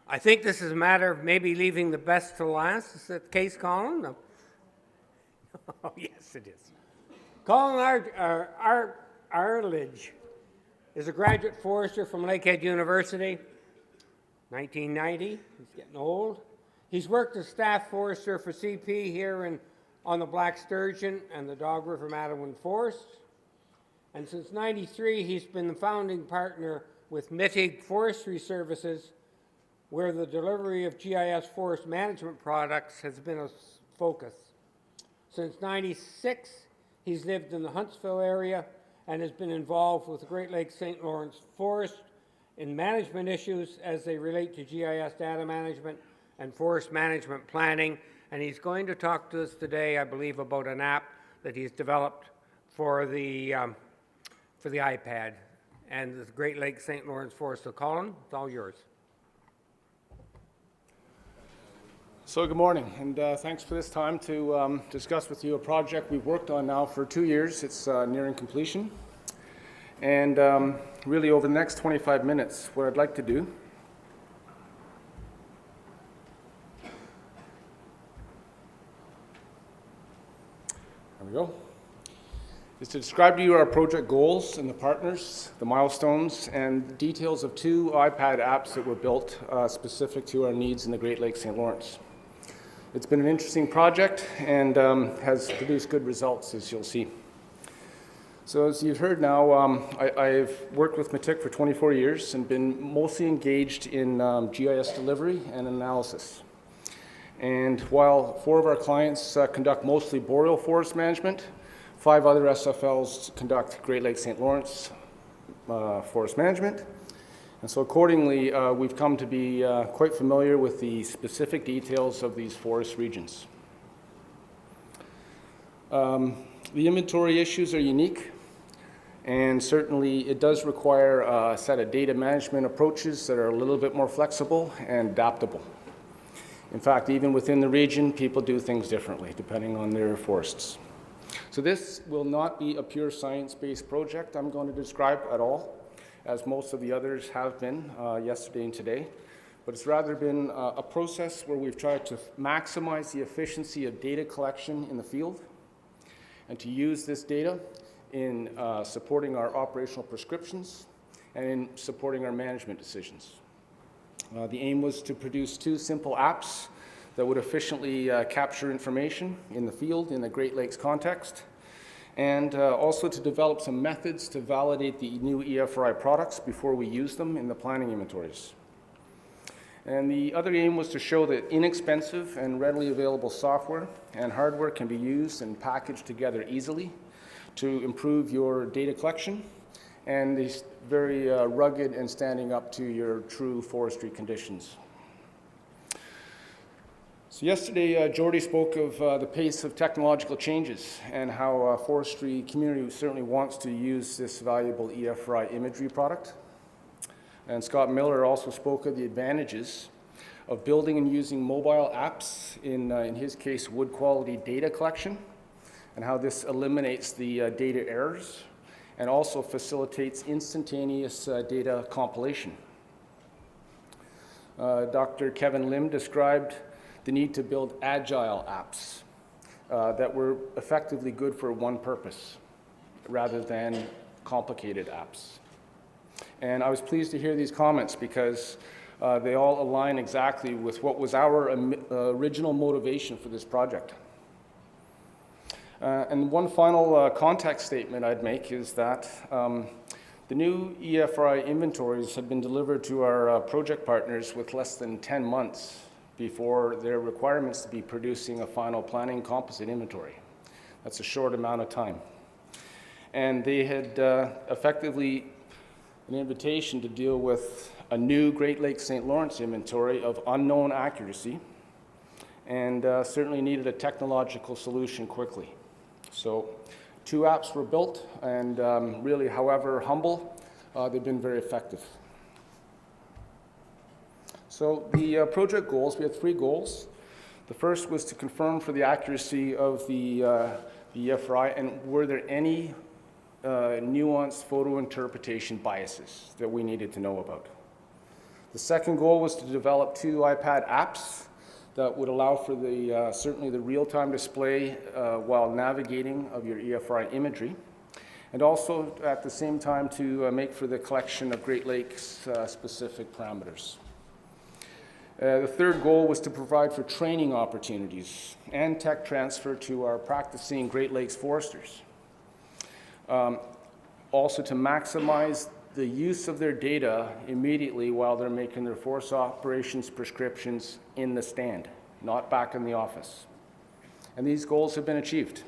I think this is a matter of maybe leaving the best to last. Is that the case, Colin? No. Oh, yes, it is. Colin Arledge is a graduate forester from Lakehead University, 1990. He's getting old. He's worked as staff forester for CP here on the Black Sturgeon and the Dog River Matawan Forest. And since 93, he's been the founding partner with Mittig Forestry Services, where the delivery of GIS forest management products has been a focus. Since 96, he's lived in the Huntsville area and has been involved with the Great Lakes St. Lawrence Forest in management issues as they relate to GIS data management and forest management planning. And he's going to talk to us today, I believe, about an app that he's developed for the iPad and the Great Lakes St. Lawrence Forest. So Colin, it's all yours. So good morning, and thanks for this time to discuss with you a project we've worked on now for 2 years. It's nearing completion. And really over the next 25 minutes, what I'd like to do is to describe to you our project goals and the partners, the milestones, and the details of 2 iPad apps that were built specific to our needs in the Great Lakes St. Lawrence. It's been an interesting project and has produced good results, as you'll see. So as you've heard now, I've worked with Mittig for 24 years and been mostly engaged in GIS delivery and analysis. And while 4 of our clients conduct mostly boreal forest management, 5 other SFLs conduct Great Lakes St. Lawrence forest management. And so accordingly, we've come to be quite familiar with the specific details of these forest regions. The inventory issues are unique, and certainly it does require a set of data management approaches that are a little bit more flexible and adaptable. In fact, even within the region, people do things differently depending on their forests. So this will not be a pure science-based project I'm going to describe at all, as most of the others have been yesterday and today. But it's rather been a process where we've tried to maximize the efficiency of data collection in the field and to use this data in supporting our operational prescriptions and in supporting our management decisions. The aim was to produce 2 simple apps that would efficiently capture information in the field in the Great Lakes context, and also to develop some methods to validate the new EFRI products before we use them in the planning inventories. And the other aim was to show that inexpensive and readily available software and hardware can be used and packaged together easily to improve your data collection and is very rugged and standing up to your true forestry conditions. So yesterday, Jordy spoke of the pace of technological changes and how forestry community certainly wants to use this valuable EFRI imagery product. And Scott Miller also spoke of the advantages of building and using mobile apps, in his case, wood quality data collection, and how this eliminates the data errors and also facilitates instantaneous data compilation. Dr. Kevin Lim described the need to build agile apps that were effectively good for one purpose rather than complicated apps. And I was pleased to hear these comments because they all align exactly with what was our original motivation for this project. And one final context statement I'd make is that the new EFRI inventories have been delivered to our project partners with less than 10 months before their requirements to be producing a final planning composite inventory. That's a short amount of time. And they had effectively an invitation to deal with a new Great Lakes St. Lawrence inventory of unknown accuracy and certainly needed a technological solution quickly. So 2 apps were built and really, however humble, they've been very effective. So the project goals, we had 3 goals. The first was to confirm for the accuracy of the EFRI and were there any nuanced photo interpretation biases that we needed to know about. The second goal was to develop 2 iPad apps that would allow for certainly the real-time display while navigating of your EFRI imagery, and also at the same time to make for the collection of Great Lakes specific parameters. The third goal was to provide for training opportunities and tech transfer to our practicing Great Lakes foresters. Also to maximize the use of their data immediately while they're making their forest operations prescriptions in the stand, not back in the office. And these goals have been achieved.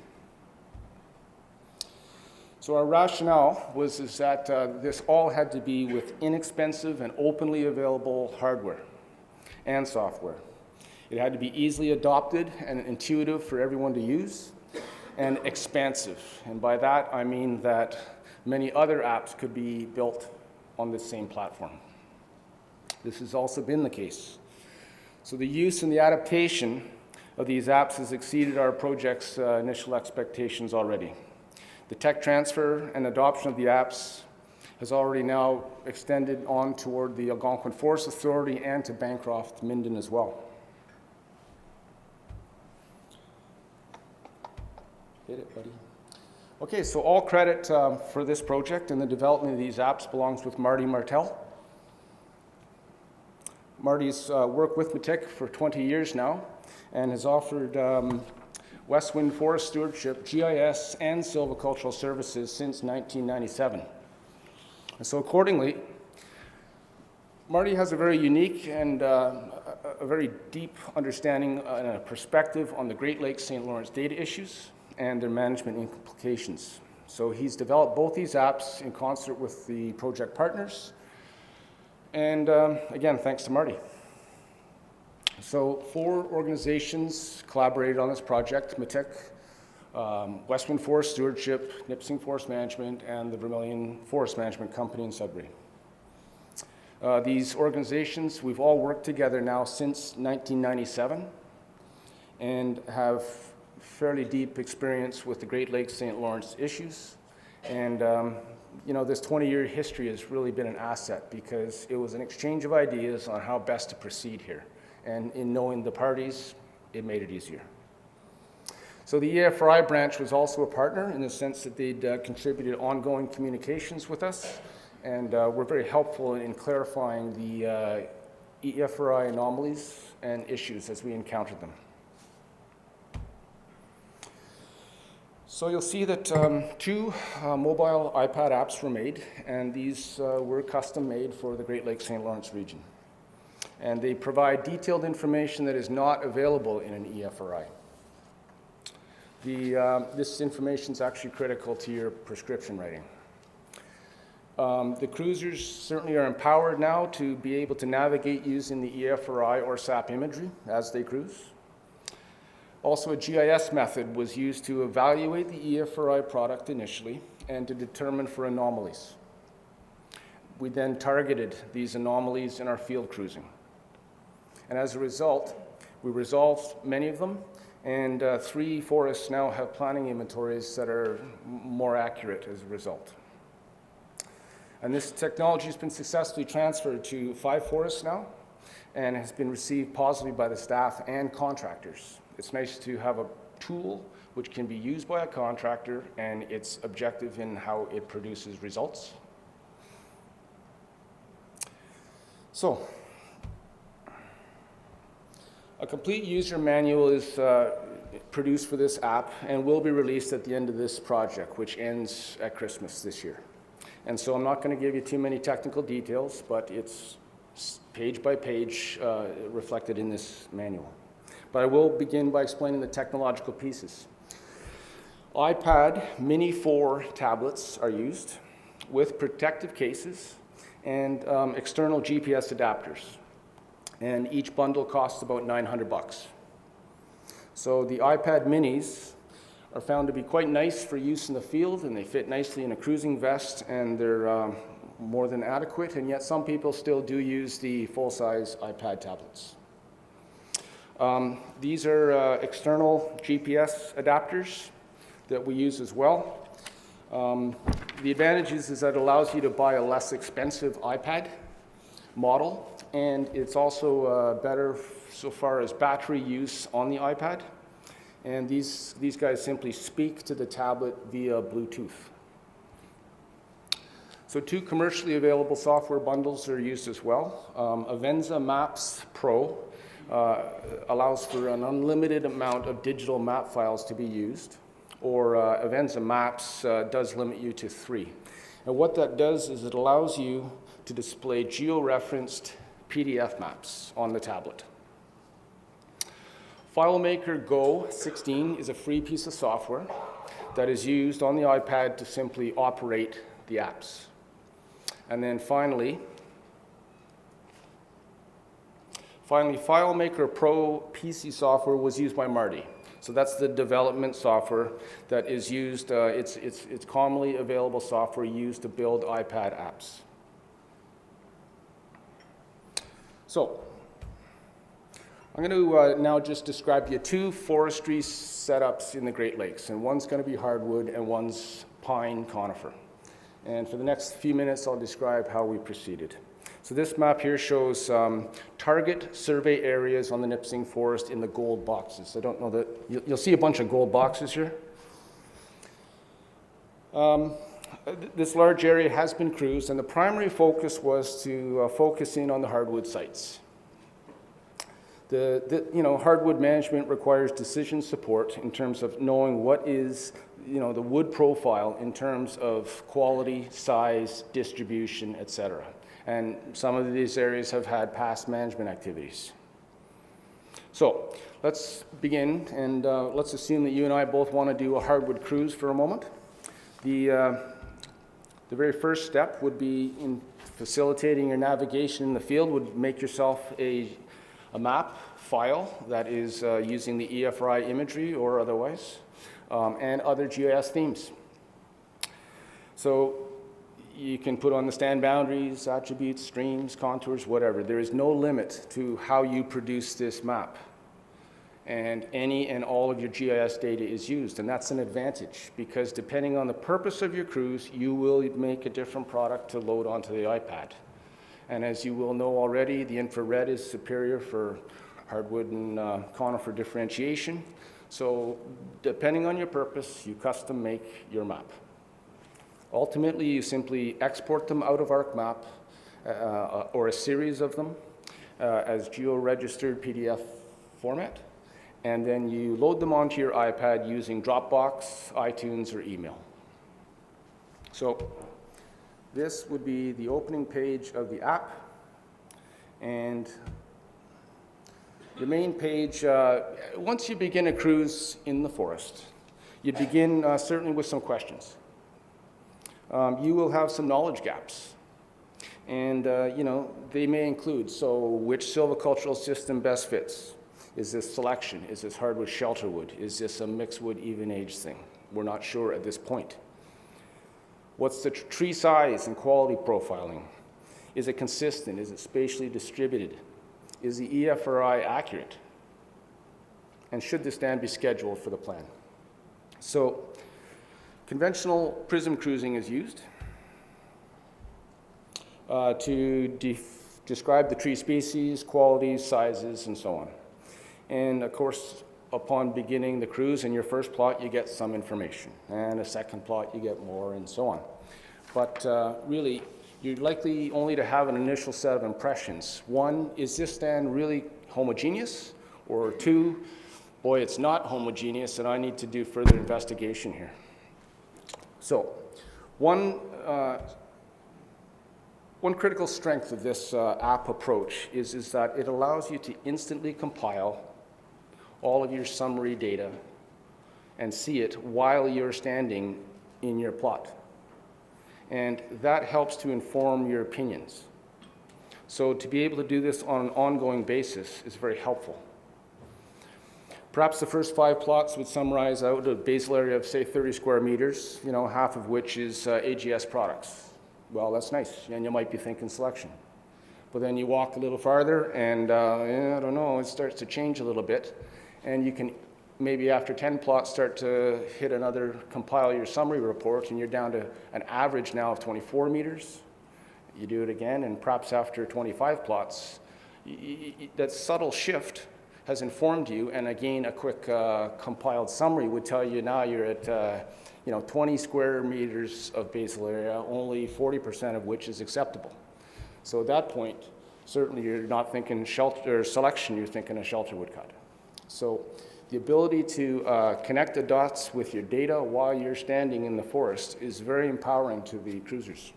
So our rationale was that this all had to be with inexpensive and openly available hardware and software. It had to be easily adopted and intuitive for everyone to use, and expansive. And by that, I mean that many other apps could be built on this same platform. This has also been the case. So the use and the adaptation of these apps has exceeded our project's initial expectations already. The tech transfer and adoption of the apps has already now extended on toward the Algonquin Forest Authority and to Bancroft Minden as well. Hit it, buddy. Okay, so all credit for this project and the development of these apps belongs with Marty Martel. Marty's worked with MTIC for 20 years now and has offered Westwind Forest Stewardship, GIS, and silvicultural services since 1997. And so accordingly, Marty has a very unique and a very deep understanding and a perspective on the Great Lakes St. Lawrence data issues and their management implications. So he's developed both these apps in concert with the project partners. And again, thanks to Marty. So 4 organizations collaborated on this project: MTIC, Westwind Forest Stewardship, Nipissing Forest Management, and the Vermilion Forest Management Company in Sudbury. These organizations, we've all worked together now since 1997 and have fairly deep experience with the Great Lakes St. Lawrence issues. And you know, this 20-year history has really been an asset because it was an exchange of ideas on how best to proceed here. And in knowing the parties, it made it easier. So the EFRI branch was also a partner in the sense that they'd contributed ongoing communications with us, and were very helpful in clarifying the EFRI anomalies and issues as we encountered them. So you'll see that 2 mobile iPad apps were made, and these were custom made for the Great Lakes St. Lawrence region. And they provide detailed information that is not available in an EFRI. This information is actually critical to your prescription writing. The cruisers certainly are empowered now to be able to navigate using the EFRI or SAP imagery as they cruise. Also, a GIS method was used to evaluate the EFRI product initially and to determine for anomalies. We then targeted these anomalies in our field cruising. And as a result, we resolved many of them, and 3 forests now have planning inventories that are more accurate as a result. And this technology has been successfully transferred to 5 forests now and has been received positively by the staff and contractors. It's nice to have a tool which can be used by a contractor and it's objective in how it produces results. So, a complete user manual is produced for this app and will be released at the end of this project, which ends at Christmas this year. And so I'm not going to give you too many technical details, but it's page by page reflected in this manual. But I will begin by explaining the technological pieces. iPad Mini 4 tablets are used with protective cases and external GPS adapters. And each bundle costs about $900. So the iPad minis are found to be quite nice for use in the field, and they fit nicely in a cruising vest, and they're more than adequate, and yet some people still do use the full-size iPad tablets. These are external GPS adapters that we use as well. The advantage is that it allows you to buy a less expensive iPad model, and it's also better so far as battery use on the iPad. And these guys simply speak to the tablet via Bluetooth. So 2 commercially available software bundles are used as well. Avenza Maps Pro allows for an unlimited amount of digital map files to be used, or Avenza Maps does limit you to 3. And what that does is it allows you to display geo-referenced PDF maps on the tablet. FileMaker Go 16 is a free piece of software that is used on the iPad to simply operate the apps. And then finally, FileMaker Pro PC software was used by Marty. So that's the development software that is used, it's commonly available software used to build iPad apps. So, I'm going to now just describe you 2 forestry setups in the Great Lakes, and one's going to be hardwood and one's pine conifer. And for the next few minutes, I'll describe how we proceeded. So this map here shows target survey areas on the Nipissing Forest in the gold boxes. I don't know that, you'll see a bunch of gold boxes here. This large area has been cruised, and the primary focus was to focus in on the hardwood sites. Hardwood management requires decision support in terms of knowing what is, the wood profile in terms of quality, size, distribution, etc. And some of these areas have had past management activities. So let's begin, and let's assume that you and I both want to do a hardwood cruise for a moment. The very first step would be in facilitating your navigation in the field would make yourself a map file that is using the EFRI imagery or otherwise, and other GIS themes. So you can put on the stand boundaries, attributes, streams, contours, whatever. There is no limit to how you produce this map. And any and all of your GIS data is used, and that's an advantage because depending on the purpose of your cruise, you will make a different product to load onto the iPad. And as you will know already, the infrared is superior for hardwood and conifer differentiation. So depending on your purpose, you custom make your map. Ultimately, you simply export them out of ArcMap or a series of them as geo-registered PDF format, and then you load them onto your iPad using Dropbox, iTunes, or email. So this would be the opening page of the app, and the main page, once you begin a cruise in the forest, you begin certainly with some questions. You will have some knowledge gaps, and they may include, so which silvicultural system best fits? Is this selection? Is this hardwood shelterwood? Is this a mixed wood even age thing? We're not sure at this point. What's the tree size and quality profiling? Is it consistent? Is it spatially distributed? Is the EFRI accurate? And should the stand be scheduled for the plan? So conventional prism cruising is used to describe the tree species, qualities, sizes, and so on. And of course, upon beginning the cruise in your first plot, you get some information. And a second plot, you get more, and so on. But really, you're likely only to have an initial set of impressions. 1, is this stand really homogeneous? Or 2, boy, it's not homogeneous, and I need to do further investigation here. So, one critical strength of this app approach is that it allows you to instantly compile all of your summary data and see it while you're standing in your plot. And that helps to inform your opinions. So to be able to do this on an ongoing basis is very helpful. Perhaps the first 5 plots would summarize out a basal area of, say, 30 square meters, half of which is AGS products. Well, that's nice, and you might be thinking selection. But then you walk a little farther, and I don't know, it starts to change a little bit, and you can maybe after 10 plots start to hit another, compile your summary report, and you're down to an average now of 24 meters. You do it again, and perhaps after 25 plots, that subtle shift has informed you, and again, a quick compiled summary would tell you now you're at 20 square meters of basal area, only 40% of which is acceptable. So at that point, certainly you're not thinking shelter selection, you're thinking a shelter woodcut. So the ability to connect the dots with your data while you're standing in the forest is very empowering to the cruisers.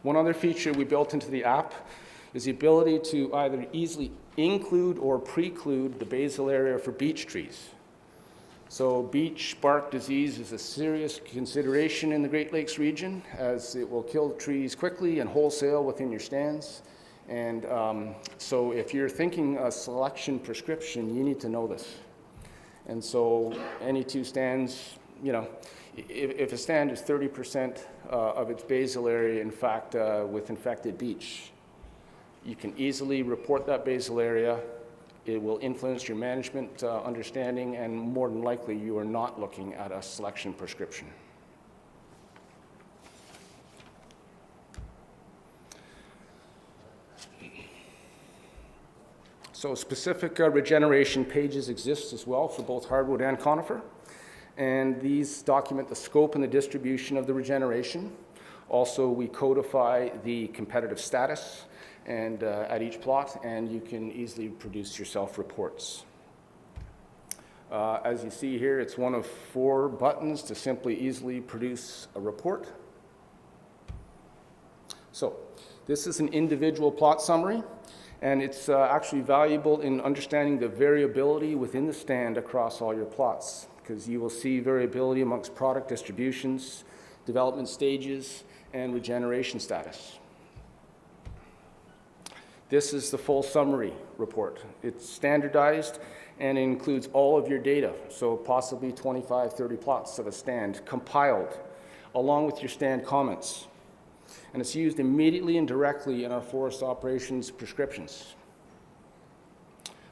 One other feature we built into the app is the ability to either easily include or preclude the basal area for beech trees. So beech bark disease is a serious consideration in the Great Lakes region, as it will kill trees quickly and wholesale within your stands. And so if you're thinking a selection prescription, you need to know this. And so any two stands, if a stand is 30% of its basal area, in fact, with infected beech, you can easily report that basal area. It will influence your management understanding, and more than likely, you are not looking at a selection prescription. So specific regeneration pages exist as well for both hardwood and conifer, and these document the scope and the distribution of the regeneration. Also, we codify the competitive status and at each plot, and you can easily produce your self-reports. As you see here, it's one of 4 buttons to simply easily produce a report. So this is an individual plot summary, and it's actually valuable in understanding the variability within the stand across all your plots, because you will see variability amongst product distributions, development stages, and regeneration status. This is the full summary report. It's standardized and it includes all of your data, so possibly 25, 30 plots of a stand compiled along with your stand comments. And it's used immediately and directly in our forest operations prescriptions.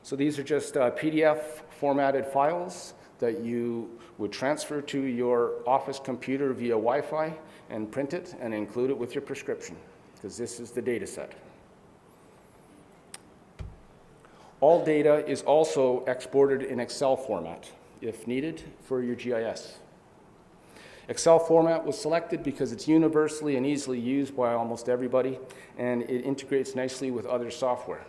So these are just PDF formatted files that you would transfer to your office computer via Wi-Fi and print it and include it with your prescription, because this is the data set. All data is also exported in Excel format, if needed, for your GIS. Excel format was selected because it's universally and easily used by almost everybody, and it integrates nicely with other software.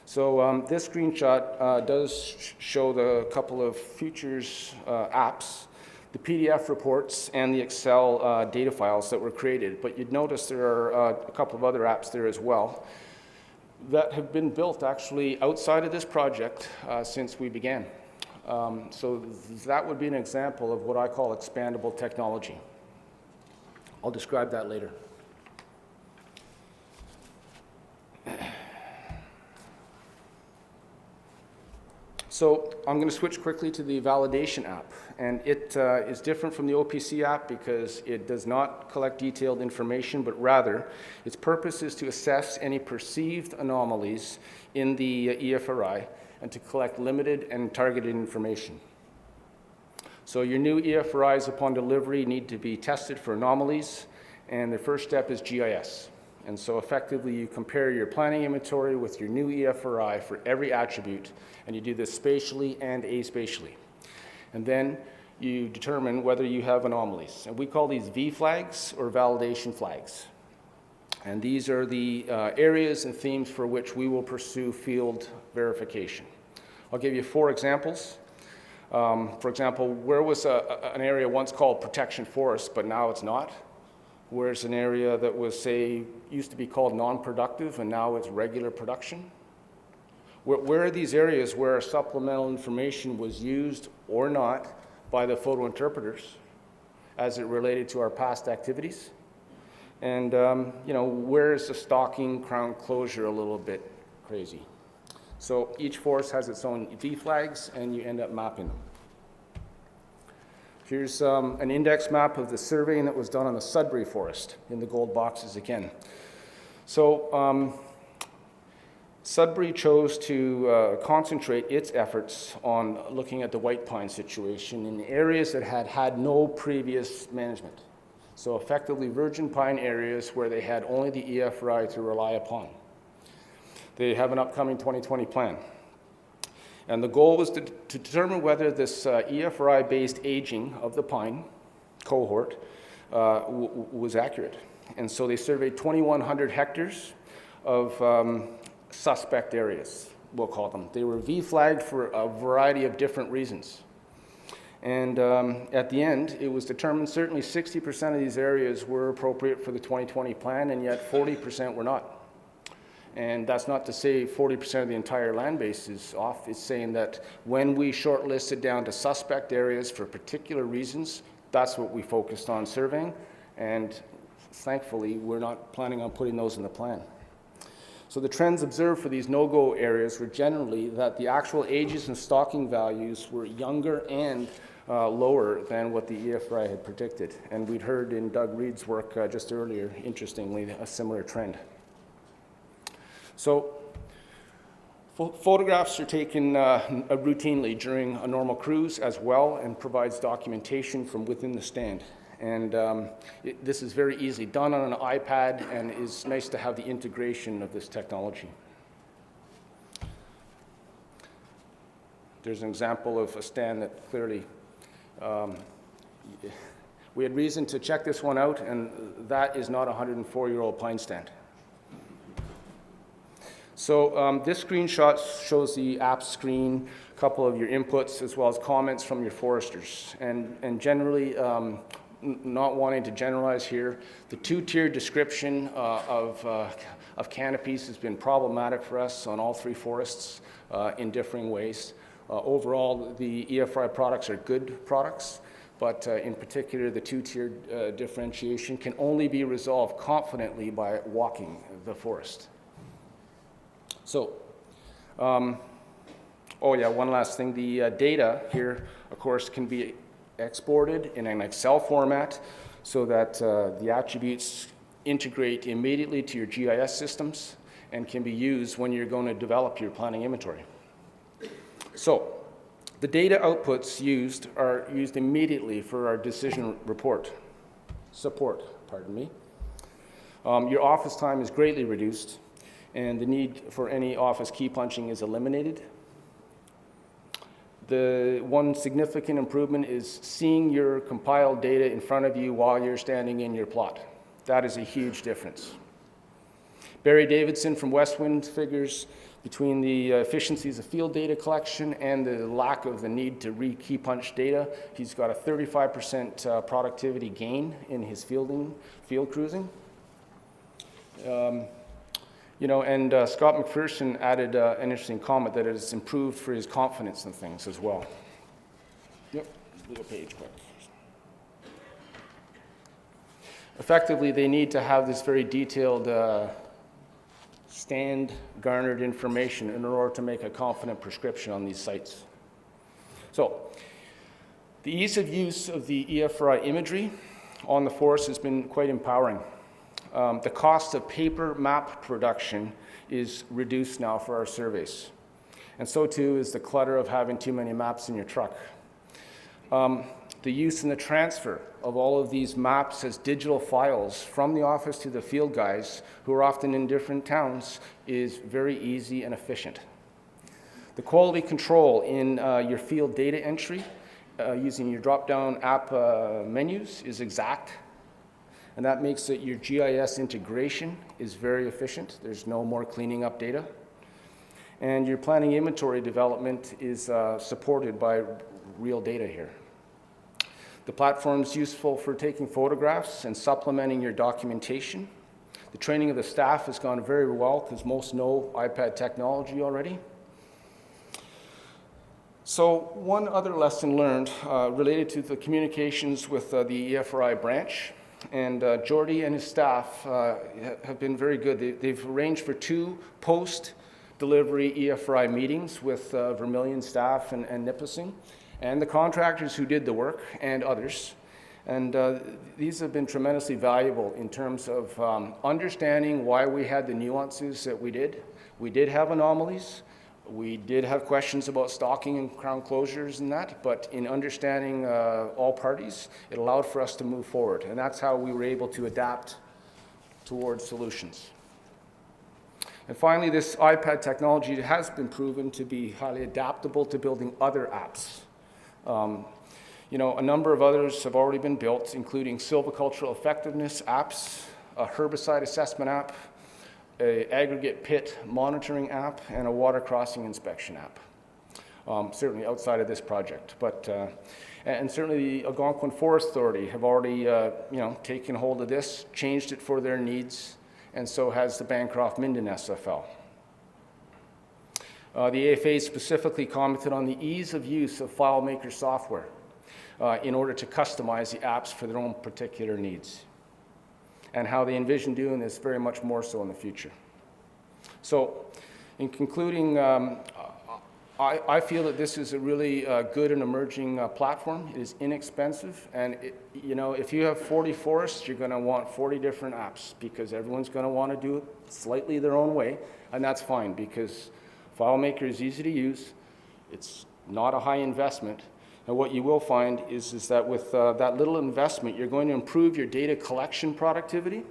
So this screenshot does show the couple of futures apps, the PDF reports, and the Excel data files that were created. But you'd notice there are a couple of other apps there as well that have been built actually outside of this project since we began. So that would be an example of what I call expandable technology. I'll describe that later. So I'm going to switch quickly to the validation app, and it is different from the OPC app because it does not collect detailed information, but rather its purpose is to assess any perceived anomalies in the EFRI and to collect limited and targeted information. So your new EFRIs upon delivery need to be tested for anomalies, and the first step is GIS. And so effectively you compare your planning inventory with your new EFRI for every attribute, and you do this spatially and aspatially. And then you determine whether you have anomalies. And we call these V flags or validation flags. And these are the areas and themes for which we will pursue field verification. I'll give you 4 examples. For example, where was an area once called protection forest, but now it's not? Where's an area that was, say, used to be called non-productive and now it's regular production? Where are these areas where supplemental information was used or not by the photo interpreters as it related to our past activities? And, where is the stalking crown closure a little bit crazy? So each forest has its own V flags, and you end up mapping them. Here's an index map of the surveying that was done on the Sudbury forest in the gold boxes again. So Sudbury chose to concentrate its efforts on looking at the white pine situation in areas that had had no previous management. So effectively virgin pine areas where they had only the EFRI to rely upon. They have an upcoming 2020 plan. And the goal was to determine whether this EFRI-based aging of the pine cohort was accurate. And so they surveyed 2,100 hectares of suspect areas, we'll call them. They were V-flagged for a variety of different reasons. And at the end, it was determined certainly 60% of these areas were appropriate for the 2020 plan, and yet 40% were not. And that's not to say 40% of the entire land base is off. It's saying that when we shortlisted down to suspect areas for particular reasons, that's what we focused on surveying. And thankfully, we're not planning on putting those in the plan. So the trends observed for these no-go areas were generally that the actual ages and stocking values were younger and lower than what the EFRI had predicted. And we'd heard in Doug Reed's work just earlier, interestingly, a similar trend. So photographs are taken routinely during a normal cruise as well, and provides documentation from within the stand. And this is very easily done on an iPad, and is nice to have the integration of this technology. There's an example of a stand that clearly, we had reason to check this one out, and that is not a 104-year-old pine stand. So this screenshot shows the app screen, a couple of your inputs, as well as comments from your foresters. And generally, not wanting to generalize here, the two-tier description of canopies has been problematic for us on all three forests in differing ways. Overall, the EFRI products are good products, but in particular, the two-tier differentiation can only be resolved confidently by walking the forest. So, oh yeah, one last thing. The data here, of course, can be exported in an Excel format so that the attributes integrate immediately to your GIS systems and can be used when you're going to develop your planning inventory. So, the data outputs are used immediately for our decision support. Your office time is greatly reduced, and the need for any office key punching is eliminated. The one significant improvement is seeing your compiled data in front of you while you're standing in your plot. That is a huge difference. Barry Davidson from Westwind figures between the efficiencies of field data collection and the lack of the need to re-key punch data, he's got a 35% productivity gain in his field cruising. You know, and Scott McPherson added an interesting comment that it's improved for his confidence in things as well. Yep, little page quick. Effectively, they need to have this very detailed stand garnered information in order to make a confident prescription on these sites. So, the ease of use of the EFRI imagery on the forest has been quite empowering. The cost of paper map production is reduced now for our surveys. And so too is the clutter of having too many maps in your truck. The use and the transfer of all of these maps as digital files from the office to the field guys, who are often in different towns, is very easy and efficient. The quality control in your field data entry using your drop-down app menus is exact. And that makes it your GIS integration is very efficient. There's no more cleaning up data. And your planning inventory development is supported by real data here. The platform's useful for taking photographs and supplementing your documentation. The training of the staff has gone very well because most know iPad technology already. So one other lesson learned related to the communications with the EFRI branch. And Jordy and his staff have been very good. They've arranged for 2 post-delivery EFRI meetings with Vermilion staff and Nipissing, and the contractors who did the work, and others. And these have been tremendously valuable in terms of understanding why we had the nuances that we did. We did have anomalies. We did have questions about stalking and crown closures and that, but in understanding all parties, it allowed for us to move forward. And that's how we were able to adapt towards solutions. And finally, this iPad technology has been proven to be highly adaptable to building other apps. You know, a number of others have already been built, including silvicultural effectiveness apps, a herbicide assessment app, an aggregate pit monitoring app, and a water crossing inspection app. Certainly outside of this project, but and certainly the Algonquin Forest Authority have already you know, taken hold of this, changed it for their needs, and so has the Bancroft-Minden SFL. The AFA specifically commented on the ease of use of FileMaker software in order to customize the apps for their own particular needs, and how they envision doing this very much more so in the future. So, in concluding, I feel that this is a really good and emerging platform. It is inexpensive, and you know, if you have 40 forests, you're going to want 40 different apps because everyone's going to want to do it slightly their own way, and that's fine because FileMaker is easy to use. It's not a high investment, and what you will find is that with that little investment, you're going to improve your data collection productivity,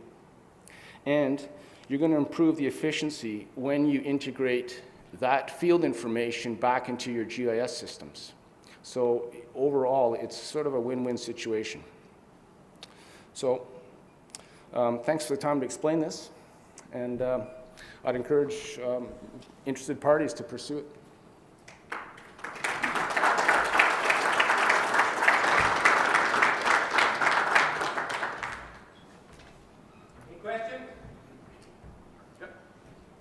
and you're going to improve the efficiency when you integrate that field information back into your GIS systems. So overall, it's sort of a win-win situation. So thanks for the time to explain this, and I'd encourage interested parties to pursue it. Any questions?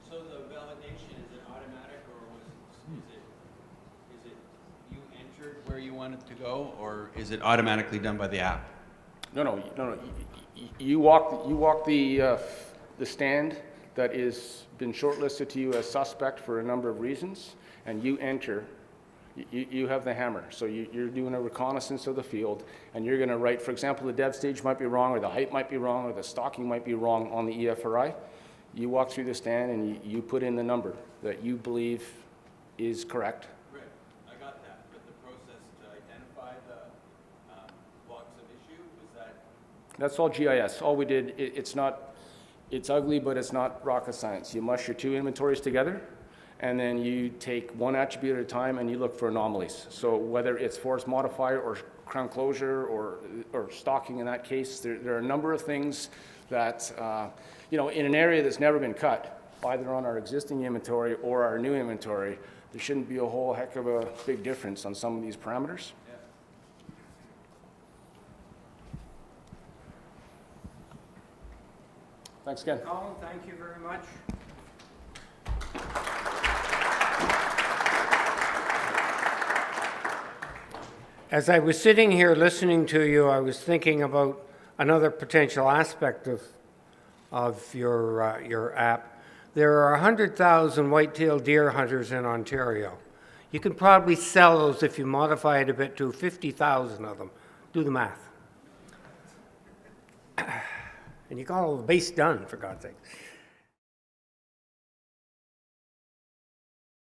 So the validation, is it automatic or is it you entered where you want it to go, or is it automatically done by the app? No. You walk the stand that is been shortlisted to you as suspect for a number of reasons, and you enter. You have the hammer, so you're doing a reconnaissance of the field, and you're going to write, for example, the dev stage might be wrong, or the height might be wrong, or the stocking might be wrong on the EFRI. You walk through the stand and you put in the number that you believe is correct. Right, I got that, but the process to identify the blocks of issue, was that? That's all GIS. All we did, it's ugly, but it's not rocket science. You mush your two inventories together, and then you take one attribute at a time and you look for anomalies. So whether it's forest modifier or crown closure or stocking in that case, there are a number of things that, you know, in an area that's never been cut, either on our existing inventory or our new inventory, there shouldn't be a whole heck of a big difference on some of these parameters. Yeah. Thanks again. Colin, thank you very much. As I was sitting here listening to you, I was thinking about another potential aspect of your app. There are 100,000 white-tailed deer hunters in Ontario. You can probably sell those, if you modify it a bit, to 50,000 of them. Do the math. And you got all the base done, for God's sake.